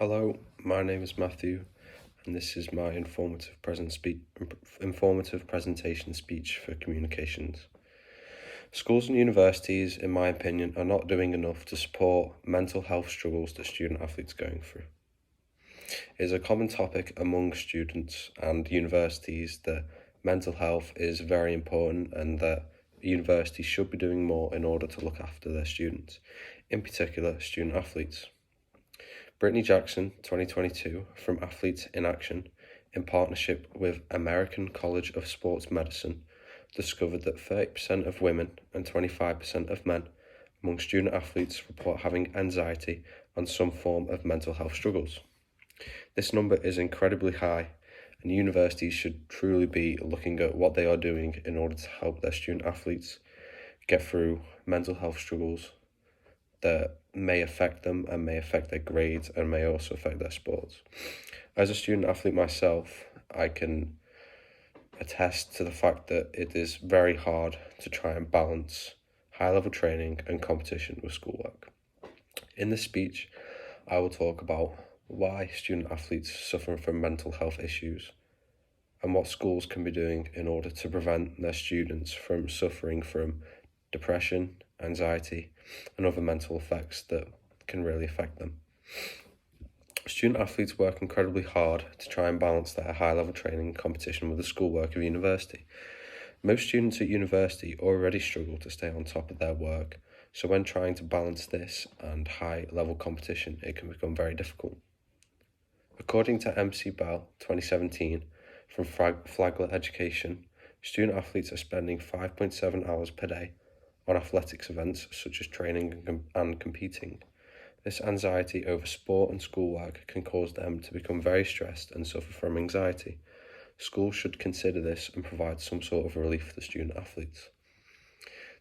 Hello, my name is Matthew, and this is my informative presentation speech for communications. Schools and universities, in my opinion, are not doing enough to support mental health struggles that student athletes are going through. It is a common topic among students and universities that mental health is very important and that universities should be doing more in order to look after their students, in particular student athletes. Brittany Jackson, 2022, from Athletes in Action, in partnership with American College of Sports Medicine, discovered that 30% of women and 25% of men among student athletes report having anxiety and some form of mental health struggles. This number is incredibly high, and universities should truly be looking at what they are doing in order to help their student athletes get through mental health struggles that may affect them and may affect their grades and may also affect their sports. As a student athlete myself, I can attest to the fact that it is very hard to try and balance high-level training and competition with schoolwork. In this speech, I will talk about why student athletes suffer from mental health issues and what schools can be doing in order to prevent their students from suffering from depression, anxiety, and other mental effects that can really affect them. Student athletes work incredibly hard to try and balance their high-level training and competition with the schoolwork of university. Most students at university already struggle to stay on top of their work, so when trying to balance this and high-level competition, it can become very difficult. According to MC Bell 2017 from Flagler Education, student athletes are spending 5.7 hours per day on athletics events such as training and competing. This anxiety over sport and schoolwork can cause them to become very stressed and suffer from anxiety. Schools should consider this and provide some sort of relief for the student athletes.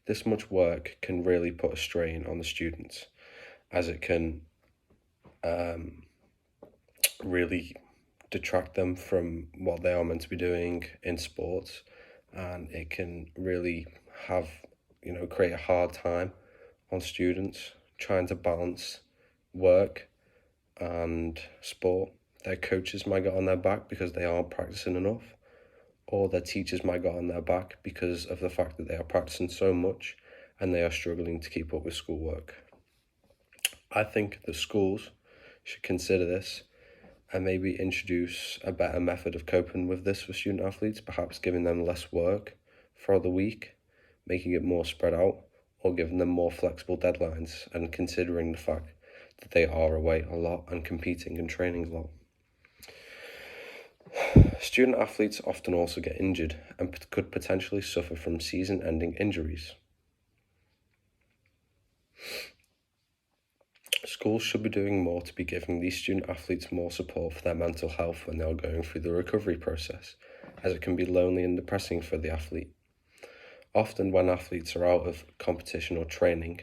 This much work can really put a strain on the students, as it can really detract them from what they are meant to be doing in sports, and it can really create a hard time on students trying to balance work and sport. Their coaches might get on their back because they aren't practicing enough, or their teachers might get on their back because of the fact that they are practicing so much and they are struggling to keep up with schoolwork. I think that schools should consider this and maybe introduce a better method of coping with this for student athletes, perhaps giving them less work throughout the week, making it more spread out, or giving them more flexible deadlines and considering the fact that they are away a lot and competing and training a lot. Student athletes often also get injured and could potentially suffer from season-ending injuries. Schools should be doing more to be giving these student athletes more support for their mental health when they are going through the recovery process, as it can be lonely and depressing for the athlete. Often when athletes are out of competition or training,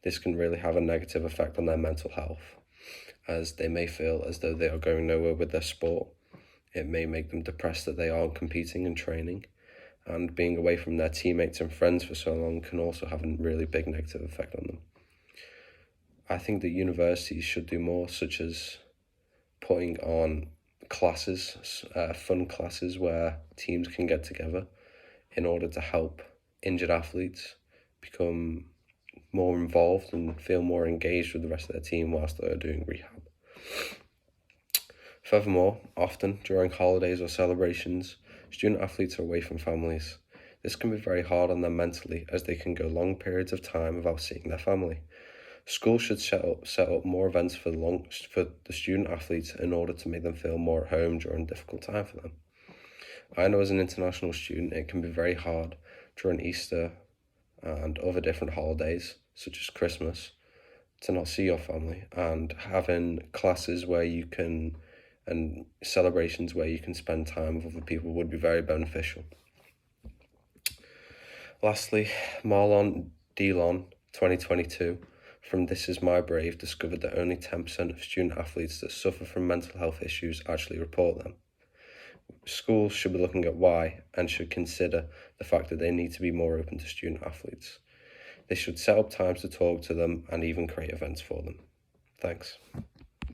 this can really have a negative effect on their mental health, as they may feel as though they are going nowhere with their sport. It may make them depressed that they aren't competing and training, and being away from their teammates and friends for so long can also have a really big negative effect on them. I think that universities should do more, such as putting on classes, fun classes where teams can get together in order to help injured athletes become more involved and feel more engaged with the rest of their team whilst they are doing rehab. Furthermore, often during holidays or celebrations, student athletes are away from families. This can be very hard on them mentally, as they can go long periods of time without seeing their family. Schools should set up more events for the student athletes in order to make them feel more at home during a difficult time for them. I know as an international student, it can be very hard during Easter and other different holidays, such as Christmas, to not see your family, and having classes where you can, and celebrations where you can spend time with other people would be very beneficial. Lastly, Marlon Delon, 2022, from This Is My Brave, discovered that only 10% of student athletes that suffer from mental health issues actually report them. Schools should be looking at why and should consider the fact that they need to be more open to student athletes. They should set up times to talk to them and even create events for them. Thanks.